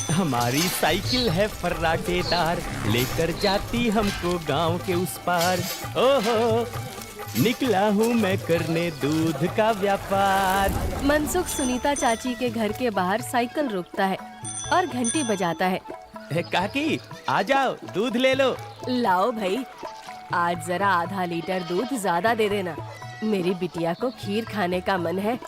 हमारी साइकिल है फर्राटेदार, लेकर जाती हमको गांव के उस पार। ओहो, निकला हूँ मैं करने दूध का व्यापार। मनसुख सुनीता चाची के घर के बाहर साइकिल रोकता है और घंटी बजाता है। काकी, आ जाओ, दूध ले लो। लाओ भाई, आज जरा आधा लीटर दूध ज्यादा दे देना, मेरी बिटिया को खीर खाने का मन है।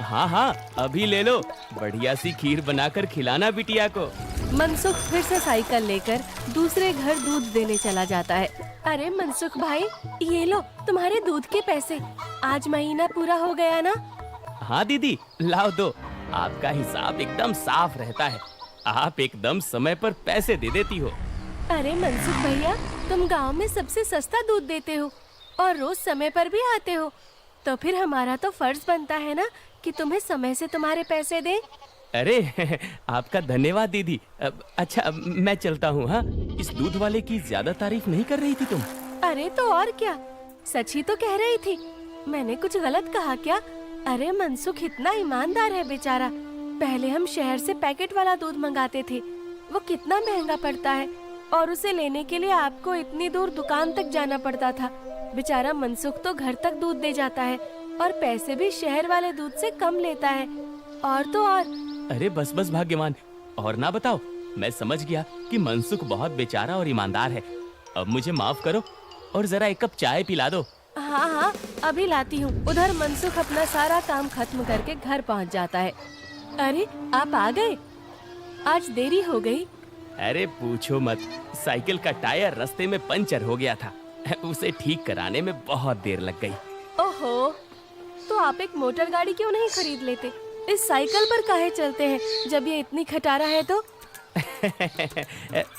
हाँ हाँ, अभी ले लो, बढ़िया सी खीर बनाकर खिलाना बिटिया को। मनसुख फिर से साइकिल लेकर दूसरे घर दूध देने चला जाता है। अरे मनसुख भाई, ये लो तुम्हारे दूध के पैसे, आज महीना पूरा हो गया ना? हाँ दीदी, लाओ दो, आपका हिसाब एकदम साफ रहता है, आप एकदम समय पर पैसे दे देती हो। अरे मनसुख भैया, तुम गांव में सबसे सस्ता दूध देते हो और रोज समय पर भी आते हो, तो फिर हमारा तो फर्ज बनता है ना कि तुम्हें समय से तुम्हारे पैसे दें। अरे आपका धन्यवाद दीदी। अच्छा, मैं चलता हूँ। हाँ, इस दूध वाले की ज्यादा तारीफ नहीं कर रही थी तुम? अरे तो और क्या, सच ही तो कह रही थी, मैंने कुछ गलत कहा क्या? अरे मनसुख इतना ईमानदार है बेचारा। पहले हम शहर से पैकेट वाला दूध मंगाते थे, वो कितना महंगा पड़ता है, और उसे लेने के लिए आपको इतनी दूर दुकान तक जाना पड़ता था। बेचारा मनसुख तो घर तक दूध दे जाता है और पैसे भी शहर वाले दूध से कम लेता है। और तो और। अरे बस बस भाग्यवान, और ना बताओ, मैं समझ गया कि मनसुख बहुत बेचारा और ईमानदार है। अब मुझे माफ करो और जरा एक कप चाय पिला दो। हाँ हाँ, अभी लाती हूँ। उधर मनसुख अपना सारा काम खत्म करके घर पहुँच जाता है। अरे आप आ गए, आज देरी हो गई। अरे पूछो मत, साइकिल का टायर रास्ते में पंचर हो गया था, उसे ठीक कराने में बहुत देर लग गई। ओहो, तो आप एक मोटर गाड़ी क्यों नहीं खरीद लेते? इस साइकिल पर काहे चलते हैं जब ये इतनी खटारा है तो?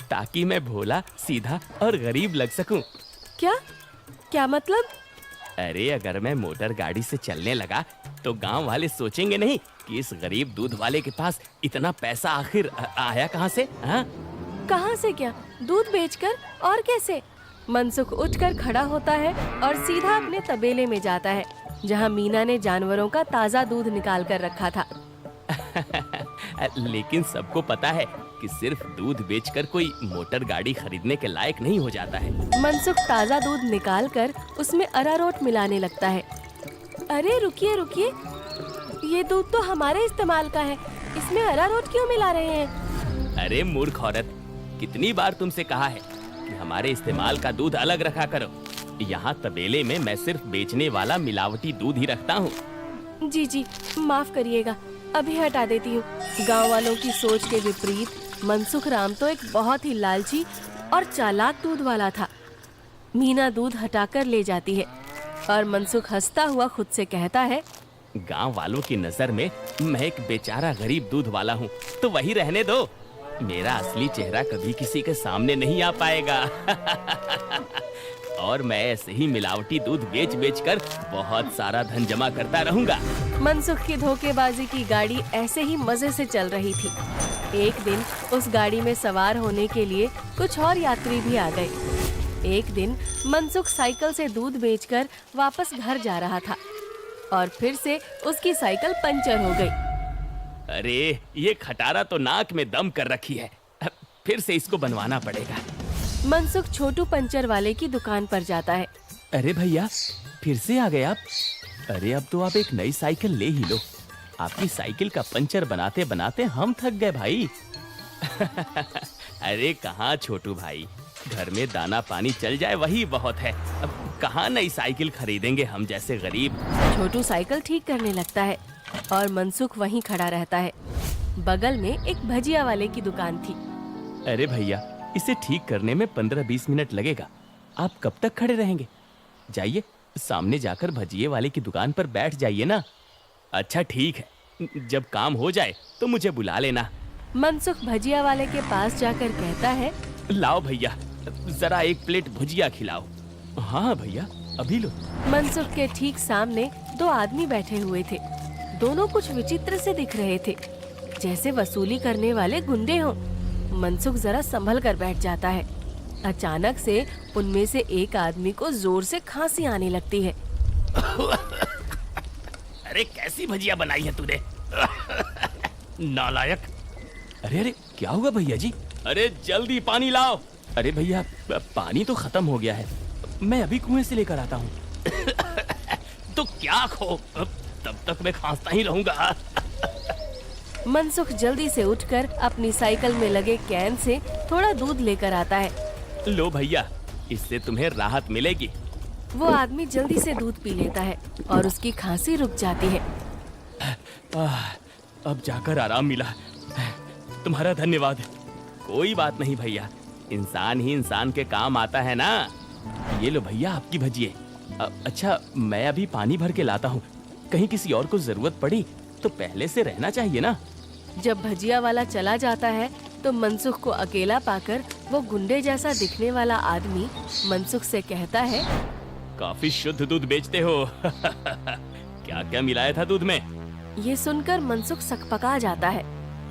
ताकि मैं भोला, सीधा और गरीब लग सकूं। क्या क्या मतलब? अरे अगर मैं मोटर गाड़ी से चलने लगा तो गांव वाले सोचेंगे नहीं कि इस गरीब दूध वाले के पास इतना पैसा आखिर आया कहां से? हाँ, कहां से क्या? दूध बेचकर? और कैसे? मनसुख उठकर खड़ा होता है और सीधा अपने तबेले में जाता है, जहां मीना ने जानवरों का ताजा दूध निकाल कर रखा था। लेकिन सबको पता है कि सिर्फ दूध बेचकर कोई मोटर गाड़ी खरीदने के लायक नहीं हो जाता है। मनसुख ताजा दूध निकालकर उसमें अरारोट मिलाने लगता है। अरे रुकिए रुकिए, ये दूध तो हमारे इस्तेमाल का है, इसमें अरारोट क्यों मिला रहे हैं? अरे मूर्ख औरत, कितनी बार तुमसे कहा है कि हमारे इस्तेमाल का दूध अलग रखा करो। यहाँ तबेले में मैं सिर्फ बेचने वाला मिलावटी दूध ही रखता हूँ। जी जी, माफ करिएगा, अभी हटा देती हूँ। गांव वालों की सोच के विपरीत मनसुख राम तो एक बहुत ही लालची और चालाक दूध वाला था। मीना दूध हटाकर ले जाती है और मनसुख हंसता हुआ खुद से कहता है, गांव वालों की नजर में मैं एक बेचारा गरीब दूध वाला हूँ, तो वही रहने दो। मेरा असली चेहरा कभी किसी के सामने नहीं आ पाएगा। और मैं ऐसे ही मिलावटी दूध बेच बेच कर बहुत सारा धन जमा करता रहूंगा। मनसुख की धोखेबाजी की गाड़ी ऐसे ही मजे से चल रही थी। एक दिन उस गाड़ी में सवार होने के लिए कुछ और यात्री भी आ गए। एक दिन मनसुख साइकिल से दूध बेचकर वापस घर जा रहा था और फिर से उसकी साइकिल पंचर हो गई। अरे ये खटारा तो नाक में दम कर रखी है, फिर से इसको बनवाना पड़ेगा। मनसुख छोटू पंचर वाले की दुकान पर जाता है। अरे भैया, फिर से आ गए आप? अरे अब तो आप एक नई साइकिल ले ही लो, आपकी साइकिल का पंचर बनाते बनाते हम थक गए भाई। अरे कहाँ छोटू भाई, घर में दाना पानी चल जाए वही बहुत है, अब कहाँ नई साइकिल खरीदेंगे हम जैसे गरीब। छोटू साइकिल ठीक करने लगता है और मनसुख वहीं खड़ा रहता है। बगल में एक भजिया वाले की दुकान थी। अरे भैया, इसे ठीक करने में 15-20 मिनट लगेगा, आप कब तक खड़े रहेंगे? जाइए, सामने जाकर भजिए वाले की दुकान पर बैठ जाइए ना। अच्छा ठीक है, जब काम हो जाए तो मुझे बुला लेना। मनसुख भजिया वाले के पास जाकर कहता है, लाओ भैया, जरा एक प्लेट भुजिया खिलाओ। हाँ भैया, अभी लो। मनसुख के ठीक सामने दो आदमी बैठे हुए थे। दोनों कुछ विचित्र से दिख रहे थे, जैसे वसूली करने वाले गुंडे हों। मनसुख जरा संभल कर बैठ जाता है। अचानक से उनमें से एक आदमी को जोर से खांसी आने लगती है। अरे कैसी भजिया बनाई है तूने? नालायक, अरे अरे क्या हुआ भैया जी? अरे जल्दी पानी लाओ। अरे भैया पानी तो खत्म हो गया है, मैं अभी कुएं से लेकर आता हूँ। तो क्या खो, तब तक मैं खांसता ही रहूंगा। मनसुख जल्दी से उठकर अपनी साइकिल में लगे कैन से थोड़ा दूध लेकर आता है। लो भैया, इससे तुम्हें राहत मिलेगी। वो आदमी जल्दी से दूध पी लेता है और उसकी खांसी रुक जाती है। अब जाकर आराम मिला, तुम्हारा धन्यवाद। कोई बात नहीं भैया, इंसान ही इंसान के काम आता है ना। ये लो भैया आपकी भजिए। अच्छा मैं अभी पानी भर के लाता हूँ, कहीं किसी और को जरूरत पड़ी तो पहले से रहना चाहिए ना। जब भजिया वाला चला जाता है तो मनसुख को अकेला पाकर वो गुंडे जैसा दिखने वाला आदमी मनसुख से कहता है, काफी शुद्ध दूध बेचते हो। क्या क्या मिलाया था दूध में? ये सुनकर मनसुख सकपका जाता है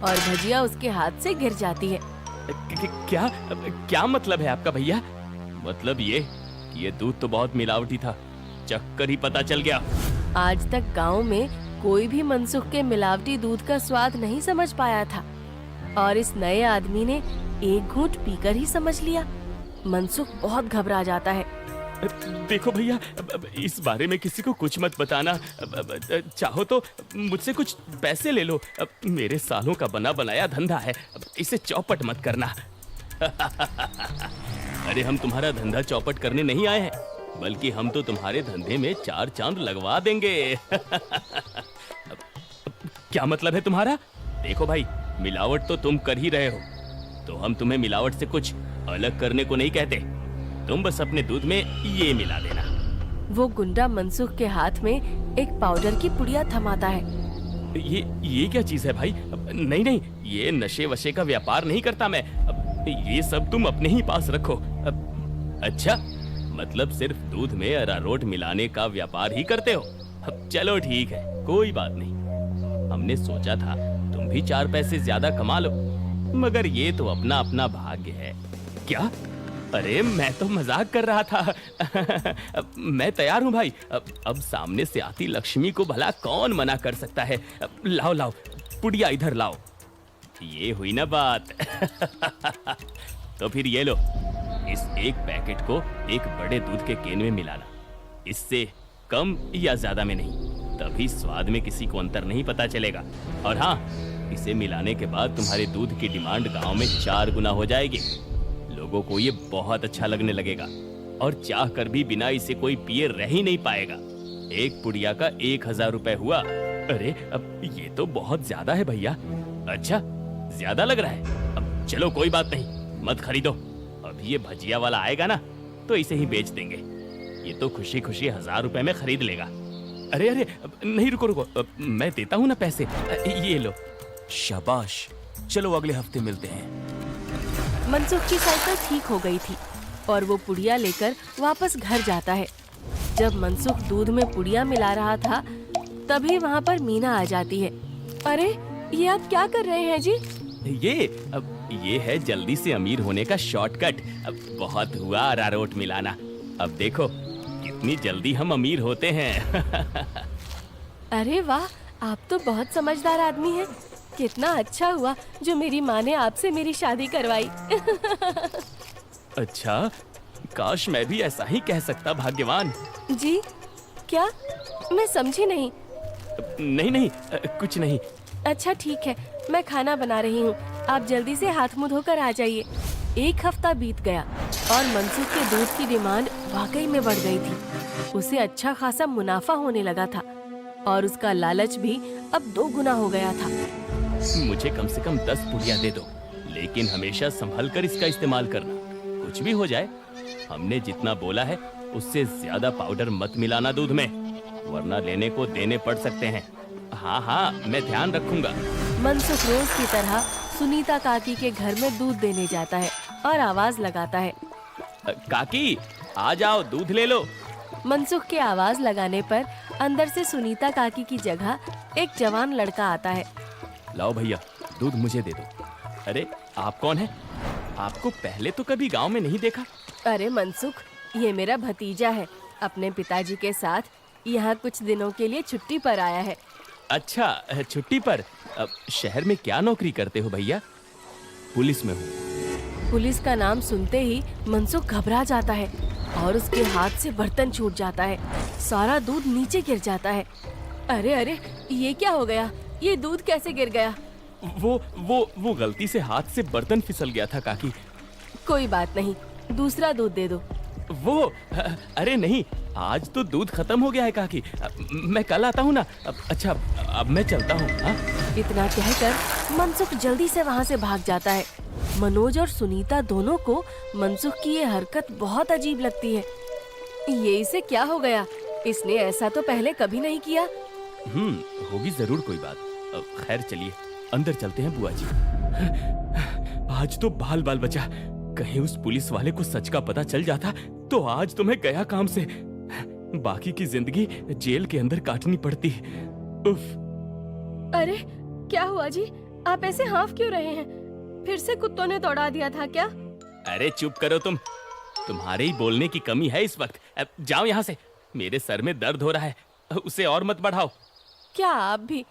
और भजिया उसके हाथ से गिर जाती है। क्या क्या मतलब है आपका भैया? मतलब ये दूध तो बहुत मिलावटी था, चक्कर ही पता चल गया। आज तक गांव में कोई भी मनसुख के मिलावटी दूध का स्वाद नहीं समझ पाया था और इस नए आदमी ने एक घूंट पीकर ही समझ लिया। मनसुख बहुत घबरा जाता है। देखो भैया, इस बारे में किसी को कुछ मत बताना। चाहो तो मुझसे कुछ पैसे ले लो, मेरे सालों का बना बनाया धंधा है, इसे चौपट मत करना। अरे हम तुम्हारा धंधा चौपट करने नहीं आए हैं, बल्कि हम तो तुम्हारे धंधे में 4 चांद लगवा देंगे। क्या मतलब है तुम्हारा? देखो भाई, मिलावट तो तुम कर ही रहे हो, तो हम तुम्हें मिलावट से कुछ अलग करने को नहीं कहते। तुम बस अपने दूध में ये मिला देना। वो गुंडा मनसुख के हाथ में एक पाउडर की पुड़िया थमाता है। ये क्या चीज है भाई? नहीं नहीं, ये नशे वशे का व्यापार नहीं करता मैं। ये सब तुम अपने ही पास रखो। अच्छा, मतलब सिर्फ दूध में अरारोट मिलाने का व्यापार ही करते हो? चलो ठीक है, कोई बात नहीं। हमने सोचा था तुम भी 4 पैसे ज्यादा कमा लो, मगर ये तो अपना अपना भाग्य है। क्या? अरे मैं तो मजाक कर रहा था। मैं तैयार हूँ भाई। अब सामने से आती लक्ष्मी को भला कौन मना कर सकता है। लाओ लाओ, पुड़िया इधर लाओ। ये हुई ना बात। तो फिर ये लो, इस एक पैकेट को एक बड़े दूध के केन में मिलाना। इससे कम या ज्यादा में नहीं, तभी स्वाद में किसी को अंतर नहीं पता चलेगा। और हाँ, इसे मिलाने के बाद तुम्हारे दूध की डिमांड गांव में 4 गुना हो जाएगी। लोगों को ये बहुत अच्छा लगने लगेगा और चाह कर भी बिना इसे कोई पिए रह ही नहीं पाएगा। एक पुड़िया का 1000 रुपए हुआ। अरे अब ये तो बहुत ज्यादा है भैया। अच्छा, ज्यादा लग रहा है? अब चलो कोई बात नहीं, मत खरीदो। अभी ये भजिया वाला आएगा ना, तो इसे ही बेच देंगे। ये तो खुशी खुशी 1000 रुपए में खरीद लेगा। अरे अरे नहीं, रुको रुको, मैं देता हूँ ना पैसे। ये लो। शाबाश, चलो अगले हफ्ते मिलते हैं। मनसुख की साइकिल ठीक हो गई थी और वो पुड़िया लेकर वापस घर जाता है। जब मनसुख दूध में पुड़िया मिला रहा था, तभी वहाँ पर मीना आ जाती है। अरे ये आप क्या कर रहे हैं जी? ये है जल्दी से अमीर होने का शॉर्टकट। बहुत हुआ अरारोट मिलाना, अब देखो कितनी जल्दी हम अमीर होते हैं। अरे वाह, आप तो बहुत समझदार आदमी हैं। कितना अच्छा हुआ जो मेरी माँ ने आपसे मेरी शादी करवाई। अच्छा, काश मैं भी ऐसा ही कह सकता, भाग्यवान। जी क्या? मैं समझी नहीं। नहीं नहीं, कुछ नहीं। अच्छा ठीक है, मैं खाना बना रही हूँ, आप जल्दी से हाथ मुंह धोकर आ जाइए। 1 हफ्ता बीत गया और मनसुख के दूध की डिमांड वाकई में बढ़ गई थी। उसे अच्छा खासा मुनाफा होने लगा था और उसका लालच भी अब 2 गुना हो गया था। मुझे कम से कम 10 पुड़िया दे दो, लेकिन हमेशा संभल कर इसका इस्तेमाल करना। कुछ भी हो जाए, हमने जितना बोला है उससे ज्यादा पाउडर मत मिलाना दूध में, वरना लेने को देने पड़ सकते हैं। हाँ हाँ, मैं ध्यान रखूंगा। मनसुख रोज की तरह सुनीता काकी के घर में दूध देने जाता है और आवाज लगाता है, काकी आ जाओ, दूध ले लो। मनसुख के आवाज लगाने पर अंदर से सुनीता काकी की जगह एक जवान लड़का आता है। लाओ भैया, दूध मुझे दे दो। अरे आप कौन है? आपको पहले तो कभी गांव में नहीं देखा। अरे मनसुख, ये मेरा भतीजा है, अपने पिताजी के साथ यहाँ कुछ दिनों के लिए छुट्टी पर आया है। अच्छा, छुट्टी पर? शहर में क्या नौकरी करते हो भैया? पुलिस में हूँ। पुलिस का नाम सुनते ही मनसुख घबरा जाता है और उसके हाथ से बर्तन छूट जाता है। सारा दूध नीचे गिर जाता है। अरे अरे, ये क्या हो गया? ये दूध कैसे गिर गया? वो गलती से हाथ से बर्तन फिसल गया था काकी। कोई बात नहीं, दूसरा दूध दे दो। अरे नहीं, आज तो दूध खत्म हो गया है काकी। मैं कल आता हूँ ना। अच्छा, अब मैं चलता हूँ। हाँ? इतना कहकर मनसुख जल्दी से वहाँ से भाग जाता है। मनोज और सुनीता दोनों को मनसुख की ये हरकत बहुत अजीब लगती है। ये इसे क्या हो गया? इसने ऐसा तो पहले कभी नहीं किया। होगी जरूर कोई बात। खैर चलिए अंदर चलते हैं बुआ जी। आज तो बाल बाल बचा। कहीं उस पुलिस वाले को सच का पता चल जाता तो आज तो मैं गया काम से। बाकी की जिंदगी जेल के अंदर काटनी पड़ती। उफ। अरे क्या हुआ जी? आप ऐसे हाफ क्यों रहे हैं? फिर से कुत्तों ने दौड़ा दिया था क्या? अरे चुप करो तुम। तुम्हारे ही बोलने की कमी है इस वक्त। अब जाओ यहाँ से। मेरे सर में दर्द हो रहा है, उसे और मत बढ़ाओ। क्या आप भी?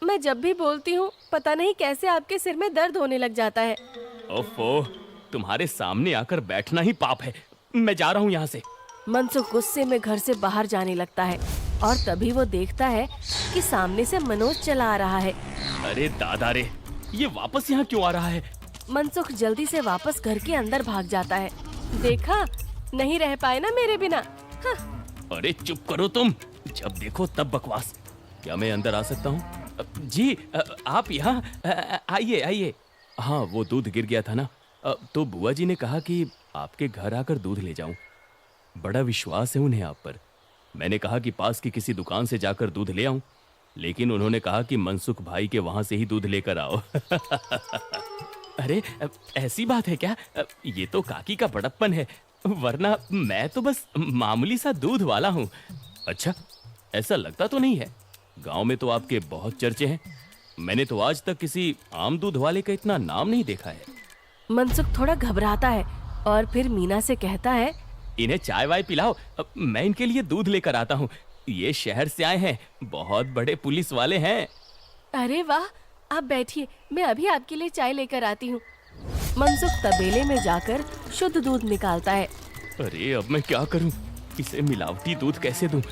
मैं जब भी बोलती हूँ पता नहीं कैसे आपके सिर में दर्द होने लग जाता है। ओफो, तुम्हारे सामने आकर बैठना ही पाप है। मैं जा रहा हूँ यहाँ से। मनसुख गुस्से में घर से बाहर जाने लगता है और तभी वो देखता है कि सामने से मनोज चला आ रहा है। अरे दादा रे, ये वापस यहाँ क्यों आ रहा है? मनसुख जल्दी से वापस घर के अंदर भाग जाता है। देखा, नहीं रह पाए ना मेरे बिना। हाँ। अरे चुप करो तुम, जब देखो तब बकवास। क्या मैं अंदर आ सकता हूँ? जी, आप यहाँ आइए आइए। हाँ, वो दूध गिर गया था ना, तो बुआ जी ने कहा कि आपके घर आकर दूध ले जाऊं। बड़ा विश्वास है उन्हें आप पर। मैंने कहा कि पास की किसी दुकान से जाकर दूध ले आऊं, लेकिन उन्होंने कहा कि मनसुख भाई के वहां से ही दूध लेकर आओ। अरे ऐसी बात है क्या? ये तो काकी का बड़प्पन है, वरना मैं तो बस मामूली सा दूध वाला हूँ। अच्छा, ऐसा लगता तो नहीं है। गांव में तो आपके बहुत चर्चे हैं। मैंने तो आज तक किसी आम दूध वाले का इतना नाम नहीं देखा है। मनसुख थोड़ा घबराता है और फिर मीना से कहता है, इन्हें चाय वाय पिलाओ, मैं इनके लिए दूध लेकर आता हूँ। ये शहर से आए हैं, बहुत बड़े पुलिस वाले हैं। अरे वाह, आप बैठिए, मैं अभी आपके लिए चाय लेकर आती हूँ। मनसुख तबेले में जाकर शुद्ध दूध निकालता है। अरे अब मैं क्या करूँ? इसे मिलावटी दूध कैसे दूं?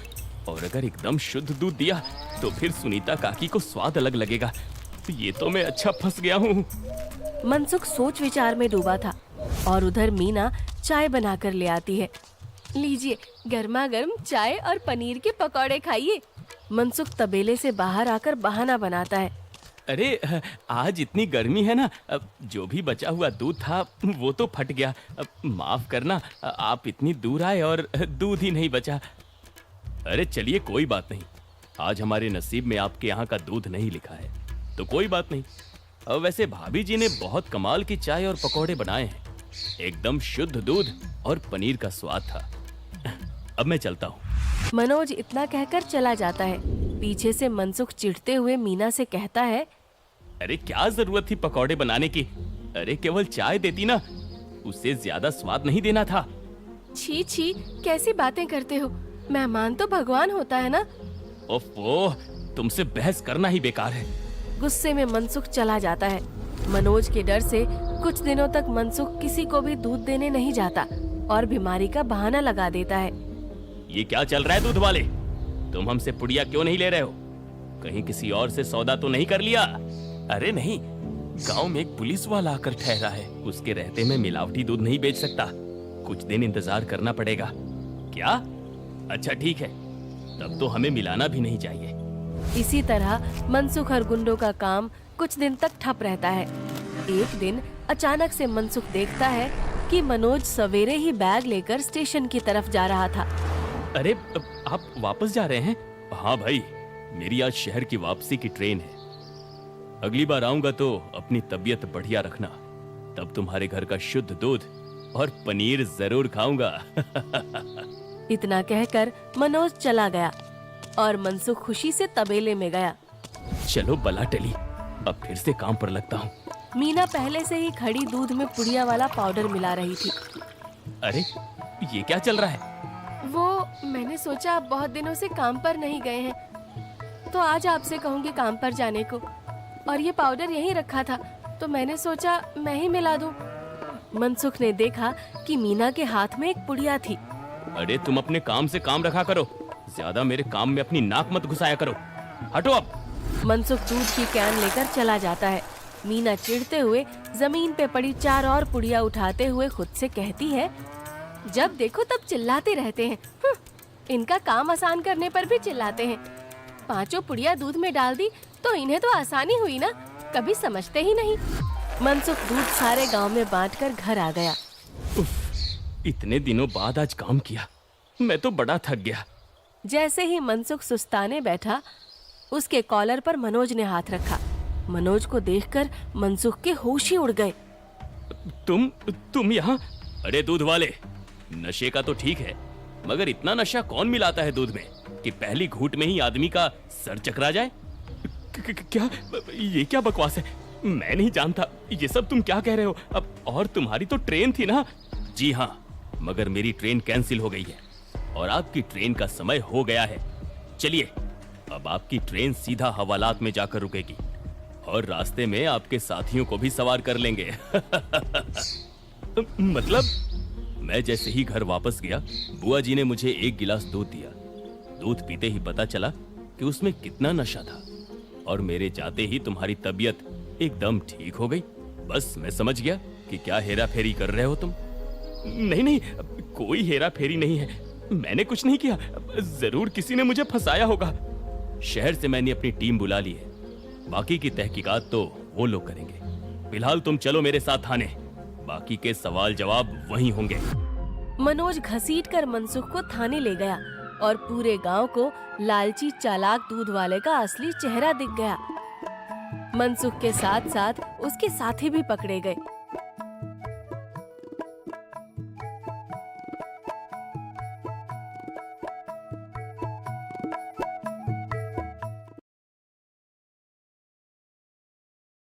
और अगर एकदम शुद्ध दूध दिया तो फिर सुनीता काकी को स्वाद अलग लगेगा। ये तो मैं अच्छा फंस गया हूँ। मनसुख सोच विचार में डूबा था और उधर मीना चाय बनाकर ले आती है। लीजिए, गर्मा गर्म चाय और पनीर के पकौड़े खाइए। मनसुख तबेले से बाहर आकर बहाना बनाता है। अरे आज इतनी गर्मी है ना, जो भी बचा हुआ दूध था वो तो फट गया। माफ करना, आप इतनी दूर आए और दूध ही नहीं बचा। अरे चलिए, कोई बात नहीं। आज हमारे नसीब में आपके यहाँ का दूध नहीं लिखा है, तो कोई बात नहीं। वैसे भाभी जी ने बहुत कमाल की चाय और पकौड़े बनाए हैं। एकदम शुद्ध दूध और पनीर का स्वाद था। अब मैं चलता हूँ। मनोज इतना कहकर चला जाता है। पीछे से मनसुख चिढ़ते हुए मीना से कहता है, अरे क्या जरूरत थी पकौड़े बनाने की? अरे केवल चाय देती ना, उससे ज्यादा स्वाद नहीं देना था। छी छी, कैसी बातें करते हो? मेहमान तो भगवान होता है ना। ओफो, तुमसे बहस करना ही बेकार है। गुस्से में मनसुख चला जाता है। मनोज के डर से कुछ दिनों तक मनसुख किसी को भी दूध देने नहीं जाता और बीमारी का बहाना लगा देता है। ये क्या चल रहा है दूध वाले? तुम हमसे पुड़िया क्यों नहीं ले रहे हो? कहीं किसी और से सौदा तो नहीं कर लिया? अरे नहीं, गांव में एक पुलिस वाला आकर ठहरा है। उसके रहते मैं मिलावटी दूध नहीं बेच सकता। कुछ दिन इंतजार करना पड़ेगा। क्या? अच्छा ठीक है, तब तो हमें मिलाना भी नहीं चाहिए। इसी तरह मनसुख और गुंडों का काम कुछ दिन तक ठप रहता है। एक दिन अचानक से मनसुख देखता है कि मनोज सवेरे ही बैग लेकर स्टेशन की तरफ जा रहा था। अरे आप वापस जा रहे हैं? हाँ भाई, मेरी आज शहर की वापसी की ट्रेन है। अगली बार आऊंगा तो अपनी तबीयत बढ़िया रखना, तब तुम्हारे घर का शुद्ध दूध और पनीर जरूर खाऊंगा। इतना कहकर मनोज चला गया और मनसुख खुशी से तबेले में गया। चलो बला टली, अब फिर से काम पर लगता हूँ। मीना पहले से ही खड़ी दूध में पुड़िया वाला पाउडर मिला रही थी। अरे ये क्या चल रहा है? वो मैंने सोचा आप बहुत दिनों से काम पर नहीं गए हैं, तो आज आपसे कहूँगी काम पर जाने को। और ये पाउडर यहीं रखा था, तो मैंने सोचा मैं ही मिला दूं। मनसुख ने देखा कि मीना के हाथ में एक पुड़िया थी। अरे तुम अपने काम से काम रखा करो, ज्यादा मेरे काम में अपनी नाक मत घुसाया करो। हटो अब। मनसुख दूध की कैन लेकर चला जाता है। मीना चिढ़ते हुए जमीन पे पड़ी 4 और पुड़िया उठाते हुए खुद से कहती है, जब देखो तब चिल्लाते रहते हैं। इनका काम आसान करने पर भी चिल्लाते हैं। 5 पुड़िया दूध में डाल दी तो इन्हें तो आसानी हुई ना, कभी समझते ही नहीं। मनसुख दूध सारे गांव में बांटकर घर आ गया। इतने दिनों बाद आज काम किया, मैं तो बड़ा थक गया। जैसे ही मनसुख सुस्ताने बैठा, उसके कॉलर पर मनोज ने हाथ रखा। मनोज को देखकर मनसुख के होश ही उड़ गए। तुम यहाँ? अरे दूध वाले, नशे का तो ठीक है, मगर इतना नशा कौन मिलाता है दूध में कि पहली घूंट में ही आदमी का सर चकरा जाए? क्या ये क्या बकवास है? मैं नहीं जानता ये सब तुम क्या कह रहे हो। अब और तुम्हारी तो ट्रेन थी ना? जी हाँ, मगर मेरी ट्रेन कैंसिल हो गई है और आपकी ट्रेन का समय हो गया है। चलिए, अब आपकी ट्रेन सीधा हवालात में जाकर रुकेगी और रास्ते में आपके साथियों को भी सवार कर लेंगे। मतलब? मैं जैसे ही घर वापस गया, बुआ जी ने मुझे 1 गिलास दूध दिया। दूध पीते ही पता चला कि उसमें कितना नशा था और मेरे जाते ही तुम्हारी तबीयत एकदम ठीक हो गई। बस मैं समझ गया कि क्या हेरा फेरी कर रहे हो तुम। नहीं, कोई हेरा फेरी नहीं है, मैंने कुछ नहीं किया। जरूर किसी ने मुझे फंसाया होगा। शहर से मैंने अपनी टीम बुला ली है, बाकी की तहकीकात तो वो लोग करेंगे। फिलहाल तुम चलो मेरे साथ थाने, बाकी के सवाल जवाब वहीं होंगे। मनोज घसीटकर मनसुख को थाने ले गया और पूरे गांव को लालची चालाक दूध वाले का असली चेहरा दिख गया। मनसुख के साथ साथ उसके साथी भी पकड़े गए।